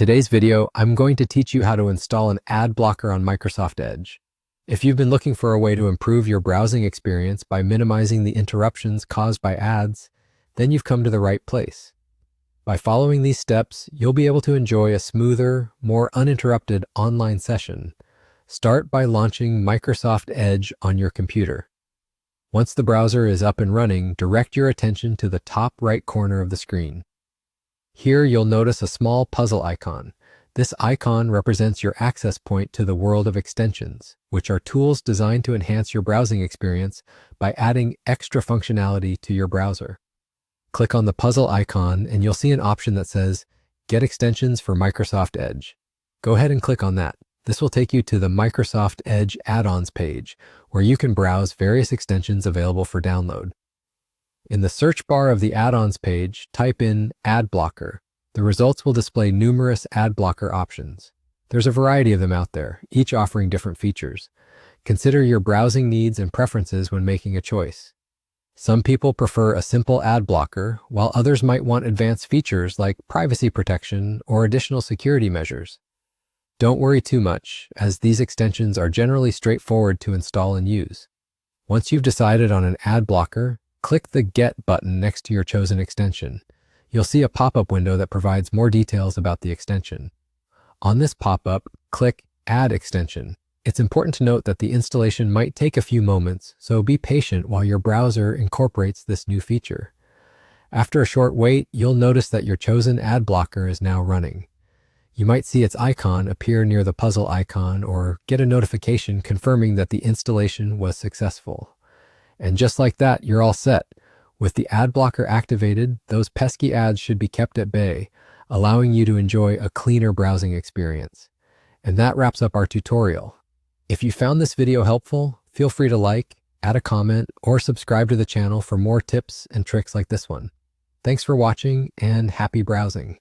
today's video, I'm going to teach you how to install an ad blocker on Microsoft Edge. If you've been looking for a way to improve your browsing experience by minimizing the interruptions caused by ads, then you've come to the right place. By following these steps, you'll be able to enjoy a smoother, more uninterrupted online session. Start by launching Microsoft Edge on your computer. Once the browser is up and running, direct your attention to the top right corner of the screen. Here you'll notice a small puzzle icon. This icon represents your access point to the world of extensions, which are tools designed to enhance your browsing experience by adding extra functionality to your browser. Click on the puzzle icon and you'll see an option that says, Get Extensions for Microsoft Edge. Go ahead and click on that. This will take you to the Microsoft Edge add-ons page, where you can browse various extensions available for download. In the search bar of the add-ons page, type in Adblocker. The results will display numerous Adblocker options. There's a variety of them out there, each offering different features. Consider your browsing needs and preferences when making a choice. Some people prefer a simple ad blocker, while others might want advanced features like privacy protection or additional security measures. Don't worry too much, as these extensions are generally straightforward to install and use. Once you've decided on an ad blocker, click the Get button next to your chosen extension. You'll see a pop-up window that provides more details about the extension. On this pop-up, click Add Extension. It's important to note that the installation might take a few moments, so be patient while your browser incorporates this new feature. After a short wait, you'll notice that your chosen ad blocker is now running. You might see its icon appear near the puzzle icon or get a notification confirming that the installation was successful. And just like that, you're all set. With the ad blocker activated, those pesky ads should be kept at bay, allowing you to enjoy a cleaner browsing experience. And that wraps up our tutorial. If you found this video helpful, feel free to like, add a comment, or subscribe to the channel for more tips and tricks like this one. Thanks for watching and happy browsing.